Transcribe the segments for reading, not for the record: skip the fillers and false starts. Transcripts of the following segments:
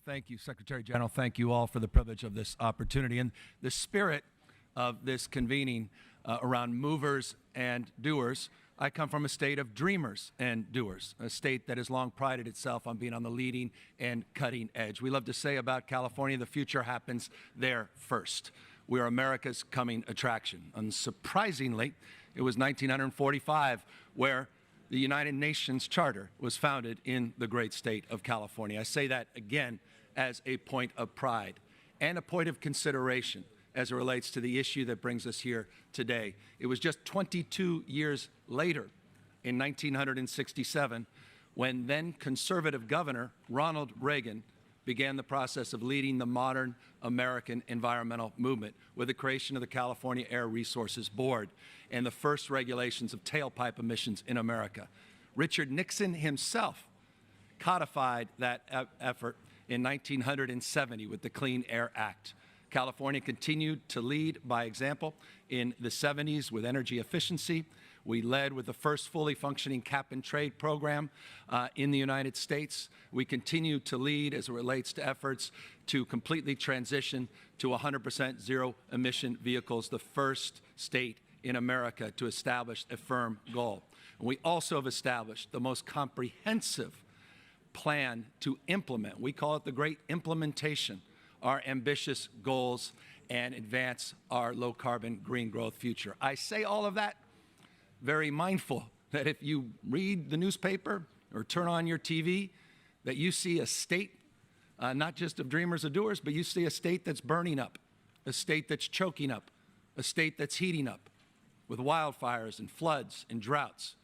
Thank you, Secretary General. Thank you all for the privilege of this opportunity. And the spirit of this convening around movers and doers, I come from a state of dreamers and doers, a state that has long prided itself on being on the leading and cutting edge. We love to say about California, the future happens there first. We are America's coming attraction. Unsurprisingly, it was 1945 where the United Nations Charter was founded in the great state of California. I say that again as a point of pride and a point of consideration as it relates to the issue that brings us here today. It was just 22 years later, in 1967, when then conservative Governor Ronald Reagan began the process of leading the modern American environmental movement with the creation of the California Air Resources Board and the first regulations of tailpipe emissions in America. Richard Nixon himself codified that effort in 1970 with the Clean Air Act. California continued to lead by example in the 70s with energy efficiency. We led with the first fully functioning cap-and-trade program in the United States. We continue to lead as it relates to efforts to completely transition to 100% zero-emission vehicles, the first state in America to establish a firm goal. And we also have established the most comprehensive plan to implement, we call it the Great Implementation, our ambitious goals and advance our low-carbon green growth future. I say all of that very mindful that if you read the newspaper or turn on your TV, that you see a state, not just of dreamers and doers, but you see a state that's burning up, a state that's choking up, a state that's heating up with wildfires and floods and droughts,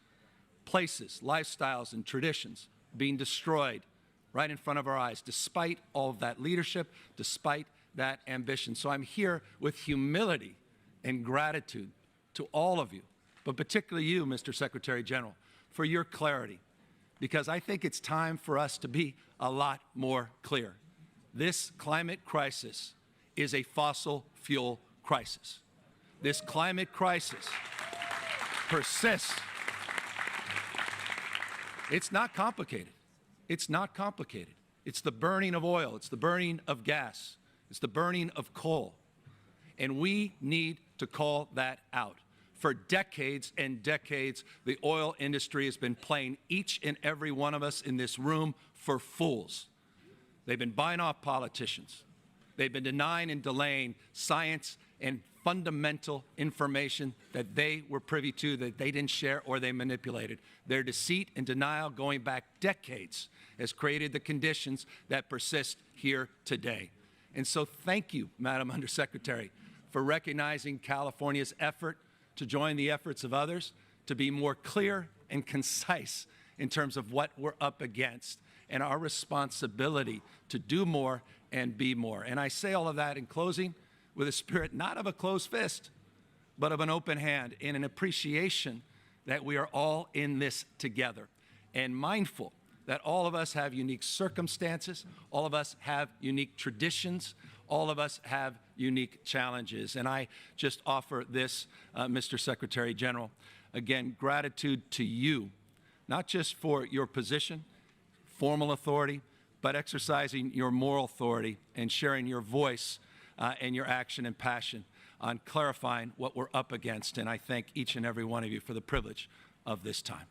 places, lifestyles, and traditions being destroyed right in front of our eyes, despite all of that leadership, despite that ambition. So I'm here with humility and gratitude to all of you, but particularly you, Mr. Secretary General, for your clarity, because I think it's time for us to be a lot more clear. This climate crisis is a fossil fuel crisis. This climate crisis persists. It's not complicated. It's not complicated. It's the burning of oil. It's the burning of gas. It's the burning of coal. And we need to call that out. For decades and decades, the oil industry has been playing each and every one of us in this room for fools. They've been buying off politicians. They've been denying and delaying science and fundamental information that they were privy to, that they didn't share or they manipulated. Their deceit and denial going back decades has created the conditions that persist here today. And so thank you, Madam Undersecretary, for recognizing California's effort to join the efforts of others to be more clear and concise in terms of what we're up against and our responsibility to do more and be more. And I say all of that in closing with a spirit not of a closed fist, but of an open hand and an appreciation that we are all in this together, and mindful that all of us have unique circumstances, all of us have unique traditions, all of us have unique challenges. And I just offer this, Mr. Secretary General, again, gratitude to you, not just for your position, formal authority, but exercising your moral authority and sharing your voice and your action and passion on clarifying what we're up against. And I thank each and every one of you for the privilege of this time.